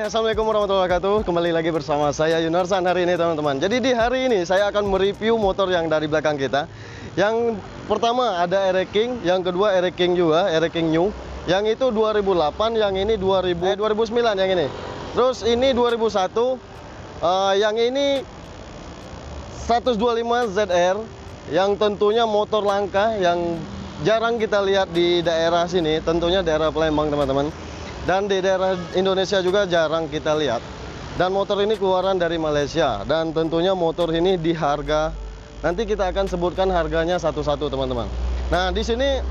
Assalamualaikum warahmatullahi wabarakatuh. Kembali lagi bersama saya Yunarsan hari ini teman-teman. Jadi di hari ini saya akan mereview motor yang dari belakang kita. Yang pertama ada Aero King, yang kedua Aero King juga, Aero King New. Yang itu 2008, yang ini 2009 yang ini. Terus ini 2001, yang ini 125 ZR, yang tentunya motor langka yang jarang kita lihat di daerah sini, tentunya daerah Palembang teman-teman. Dan di daerah Indonesia juga jarang kita lihat. Dan motor ini keluaran dari Malaysia. Dan tentunya motor ini di harga, nanti kita akan sebutkan harganya satu-satu teman-teman. Nah di sini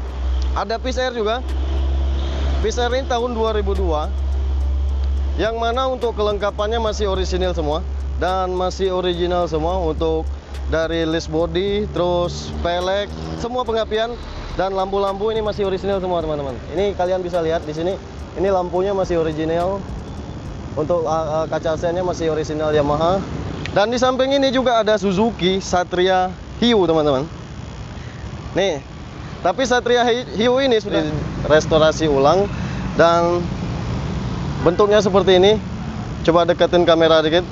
ada Peace Air juga. Peace Air ini tahun 2002. Yang mana untuk kelengkapannya masih orisinil semua. Dan masih original semua untuk dari list body, terus pelek, semua pengapian. Dan lampu-lampu ini masih orisinil semua teman-teman. Ini kalian bisa lihat di sini. Ini lampunya masih original. Untuk kaca AC-nya masih original Yamaha. Dan di samping ini juga ada Suzuki Satria Hiu teman-teman. Nih, tapi Satria Hiu ini sudah restorasi ulang dan bentuknya seperti ini. Coba deketin kamera dikit.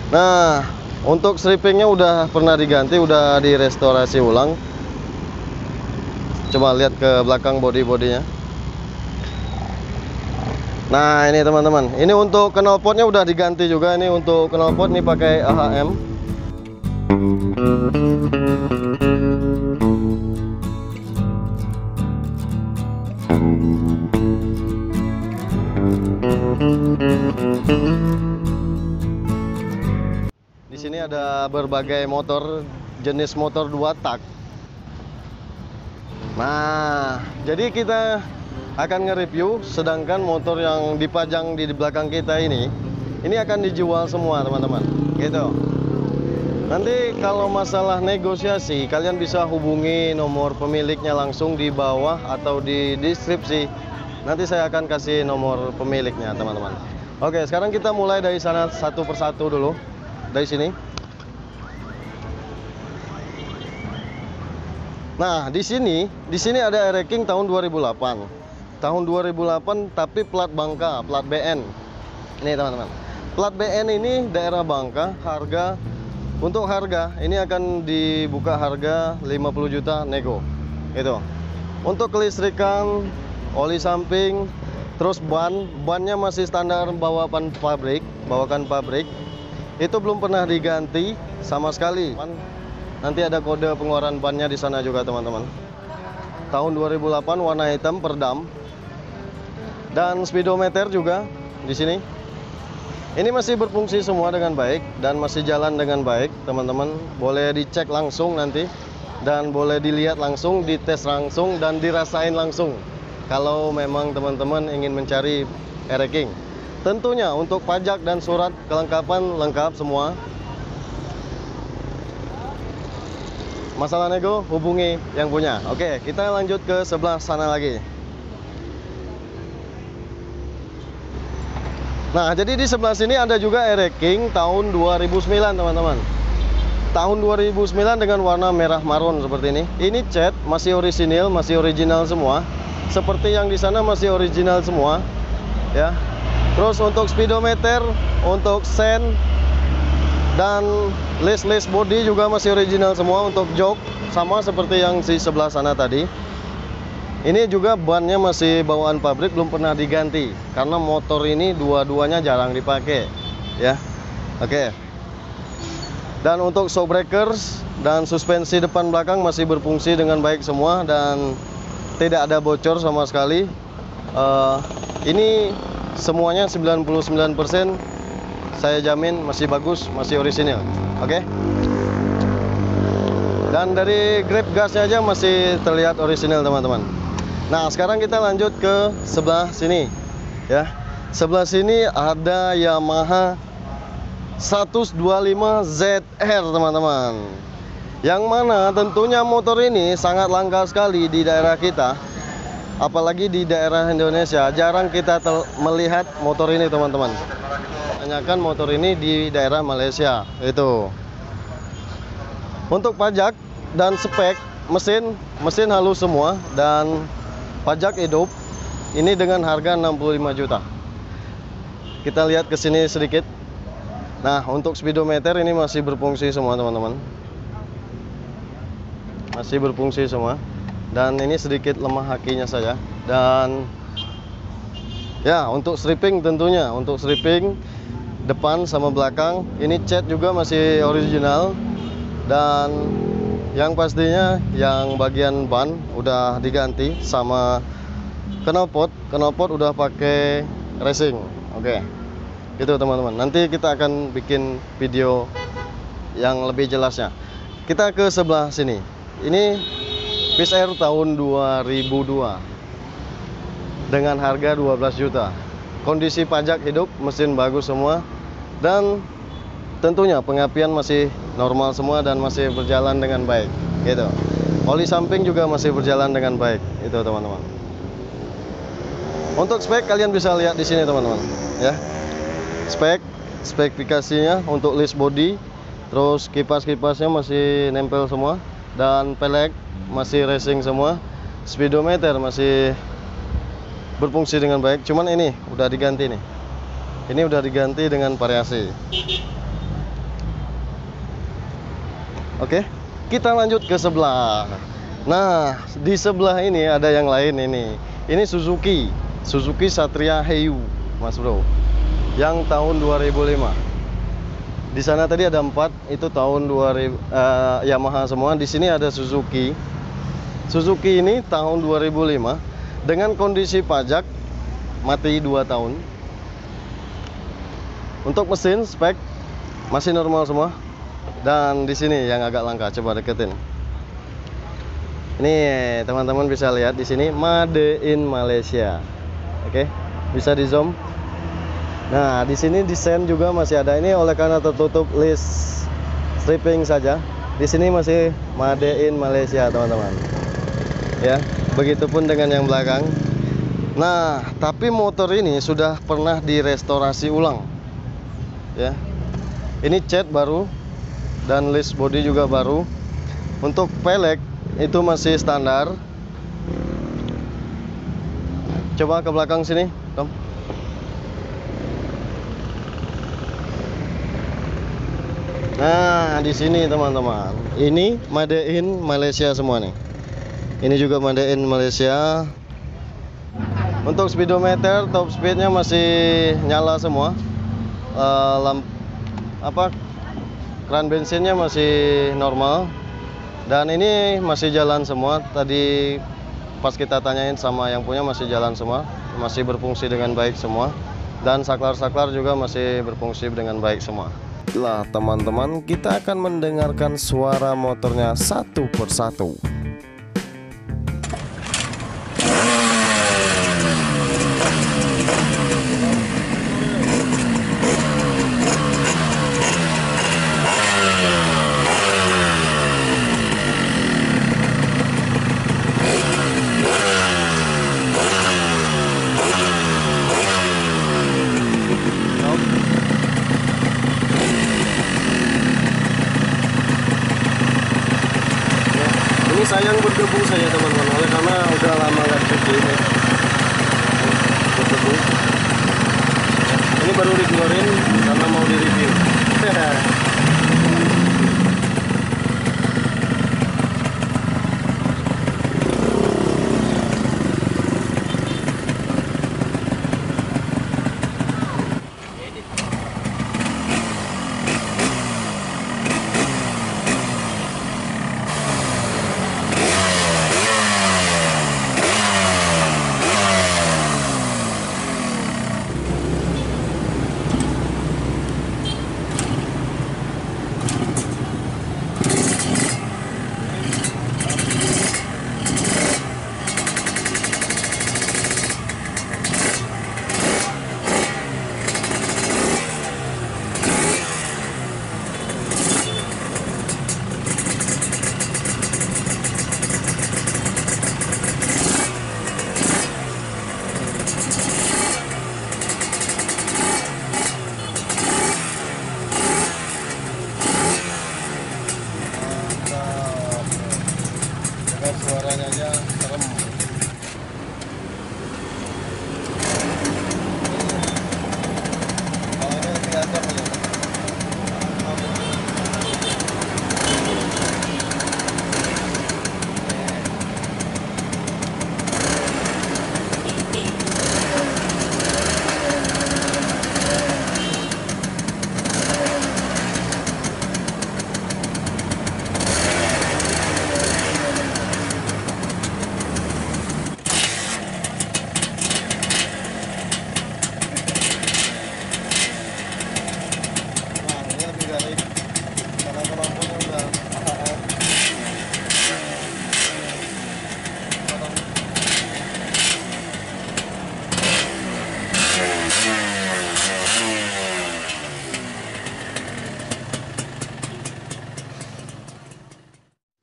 Nah, untuk strippingnya udah pernah diganti, udah direstorasi ulang. Coba lihat ke belakang body-bodinya. Nah ini teman-teman, ini untuk knalpotnya udah diganti juga. Ini untuk knalpot ini pakai AHM. Di sini ada berbagai motor, jenis motor 2 tak. Nah, jadi kita akan nge-review, sedangkan motor yang dipajang di belakang kita ini akan dijual semua teman-teman gitu. Nanti kalau masalah negosiasi kalian bisa hubungi nomor pemiliknya langsung di bawah atau di deskripsi. Nanti saya akan kasih nomor pemiliknya teman-teman. Oke, sekarang kita mulai dari sana satu persatu dulu. Dari sini. Nah, di sini ada Aero King tahun 2008. Tahun 2008 tapi plat Bangka, plat BN. Ini teman-teman. Plat BN ini daerah Bangka, untuk harga ini akan dibuka harga 50 juta nego. Gitu. Untuk kelistrikan, oli samping, terus bannya masih standar bawakan pabrik. Itu belum pernah diganti sama sekali. Nanti ada kode pengeluaran bannya di sana juga teman-teman. Tahun 2008 warna hitam perdam. Dan speedometer juga di sini. Ini masih berfungsi semua dengan baik dan masih jalan dengan baik, teman-teman. Boleh dicek langsung nanti dan boleh dilihat langsung, dites langsung dan dirasain langsung. Kalau memang teman-teman ingin mencari Aero King. Tentunya untuk pajak dan surat kelengkapan lengkap semua. Masalah nego hubungi yang punya. Oke, kita lanjut ke sebelah sana lagi. Nah, jadi di sebelah sini ada juga Aero King tahun 2009 teman-teman. Tahun 2009 dengan warna merah marun seperti ini. Ini cat masih original semua. Seperti yang di sana masih original semua, ya. Terus untuk speedometer, untuk sen dan list body juga masih original semua. Untuk jok sama seperti yang di sebelah sana tadi. Ini juga bannya masih bawaan pabrik, belum pernah diganti karena motor ini dua-duanya jarang dipakai, ya. Oke. Dan untuk shock breakers dan suspensi depan belakang masih berfungsi dengan baik semua dan tidak ada bocor sama sekali. Ini semuanya 99% saya jamin masih bagus, masih orisinil. Oke. Dan dari grip gasnya aja masih terlihat orisinil teman-teman. Nah, sekarang kita lanjut ke sebelah sini, ya. Sebelah sini ada Yamaha 125 ZR, teman-teman. Yang mana tentunya motor ini sangat langka sekali di daerah kita. Apalagi di daerah Indonesia, jarang kita melihat motor ini, teman-teman. Kebanyakan motor ini di daerah Malaysia, itu. Untuk pajak dan spek mesin halus semua dan pajak hidup ini dengan harga 65 juta. kita lihat ke sini sedikit. Nah, untuk speedometer ini masih berfungsi semua teman-teman. Masih berfungsi semua. Dan ini sedikit lemah akinya saja. Dan ya, untuk stripping tentunya, untuk stripping depan sama belakang, ini cat juga masih original. Dan yang pastinya yang bagian ban udah diganti sama knalpot udah pakai racing. Oke. Itu teman-teman. Nanti kita akan bikin video yang lebih jelasnya. Kita ke sebelah sini. Ini Peace Air tahun 2002 dengan harga 12 juta. Kondisi pajak hidup, mesin bagus semua, dan tentunya pengapian masih normal semua dan masih berjalan dengan baik. Gitu. Oli samping juga masih berjalan dengan baik. Itu teman-teman. Untuk spek kalian bisa lihat di sini teman-teman. Ya. Spesifikasinya untuk list body, terus kipas-kipasnya masih nempel semua, dan pelek masih racing semua, speedometer masih berfungsi dengan baik. Cuman ini udah diganti nih, ini udah diganti dengan variasi. Oke, kita lanjut ke sebelah. Nah, di sebelah ini ada yang lain ini Suzuki Satria Heiyu, Mas Bro, yang tahun 2005. Di sana tadi ada 4, itu tahun 2000, Yamaha semua. Di sini ada Suzuki ini tahun 2005 dengan kondisi pajak mati 2 tahun. Untuk mesin spek masih normal semua. Dan di sini yang agak langka, coba deketin. Ini teman-teman bisa lihat di sini Made in Malaysia. Oke, bisa di zoom. Nah, di sini desain juga masih ada. Ini oleh karena tertutup list stripping saja. Di sini masih Made in Malaysia, teman-teman. Ya, begitupun dengan yang belakang. Nah, tapi motor ini sudah pernah direstorasi ulang. Ya. Ini cat baru dan list body juga baru. Untuk pelek itu masih standar. Coba ke belakang sini, Tom. Nah, di sini teman-teman, ini Made in Malaysia semua nih. Ini juga Made in Malaysia. Untuk speedometer, top speednya masih nyala semua. Keran bensinnya masih normal. Dan ini masih jalan semua. Tadi pas kita tanyain sama yang punya, masih jalan semua, masih berfungsi dengan baik semua. Dan saklar-saklar juga masih berfungsi dengan baik semua. Lah teman-teman, kita akan mendengarkan suara motornya satu persatu. Ini sayang berdebu saya teman-teman, oleh karena udah lama nggak cuci ini. Berdebu. Ini baru dikeluarin karena mau direview.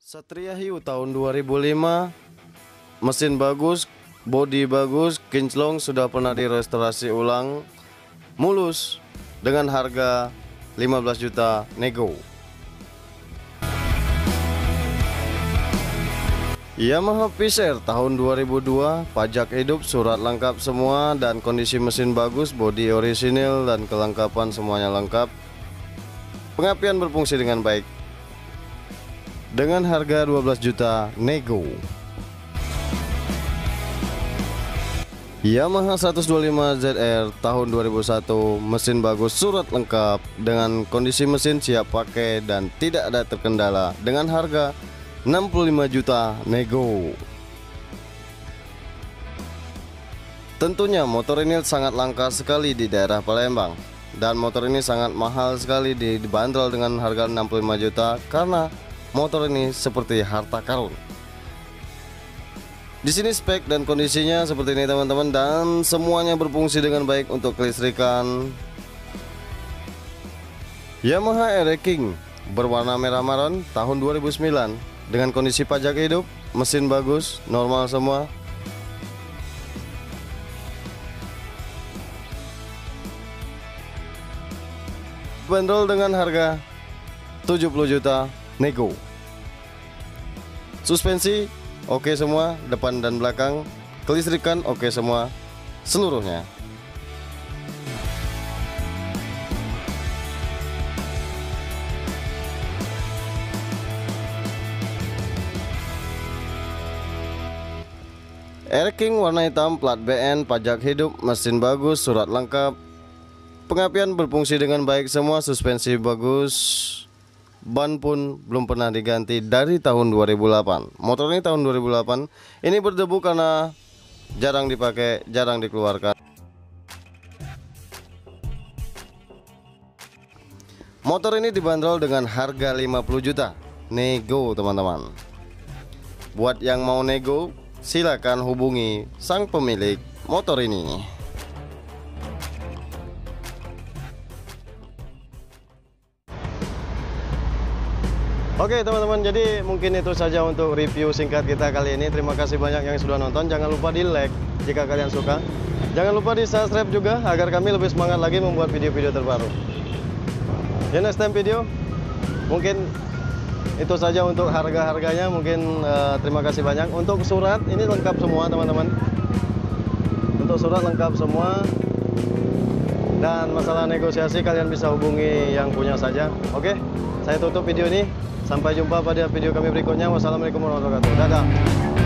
Satria Hiu tahun 2005, mesin bagus, bodi bagus, kinclong sudah pernah direstorasi ulang, mulus dengan harga 15 juta nego. Yamaha Fisher tahun 2002, pajak hidup, surat lengkap semua dan kondisi mesin bagus, bodi orisinil dan kelengkapan semuanya lengkap. Pengapian berfungsi dengan baik. Dengan harga 12 juta nego. Yamaha 125 ZR tahun 2001, mesin bagus, surat lengkap dengan kondisi mesin siap pakai dan tidak ada terkendala dengan harga 65 juta nego. Tentunya motor ini sangat langka sekali di daerah Palembang dan motor ini sangat mahal sekali dibanderol dengan harga 65 juta karena motor ini seperti harta karun. Di sini spek dan kondisinya seperti ini teman-teman, dan semuanya berfungsi dengan baik untuk kelistrikan. Yamaha Air King berwarna merah maron tahun 2009 dengan kondisi pajak hidup, mesin bagus, normal semua. Bandrol dengan harga 70 juta nego. Suspensi oke semua, depan dan belakang. Kelistrikan oke semua, seluruhnya. Air King warna hitam, plat BN, pajak hidup, mesin bagus, surat lengkap. Pengapian berfungsi dengan baik semua, suspensi bagus. Ban pun belum pernah diganti dari tahun 2008. Motor ini tahun 2008. Ini berdebu karena jarang dipakai, jarang dikeluarkan. Motor ini dibanderol dengan harga 50 juta nego teman-teman. Buat yang mau nego, silakan hubungi sang pemilik motor ini. Oke teman-teman, jadi mungkin itu saja untuk review singkat kita kali ini. Terima kasih banyak yang sudah nonton. Jangan lupa di like jika kalian suka. Jangan lupa di subscribe juga agar kami lebih semangat lagi membuat video-video terbaru. Di next time video, mungkin itu saja untuk harga-harganya. Mungkin terima kasih banyak. Untuk surat ini lengkap semua teman-teman. Untuk surat lengkap semua. Dan masalah negosiasi kalian bisa hubungi yang punya saja. Oke, saya tutup video ini. Sampai jumpa pada video kami berikutnya. Wassalamualaikum warahmatullahi wabarakatuh. Dadah.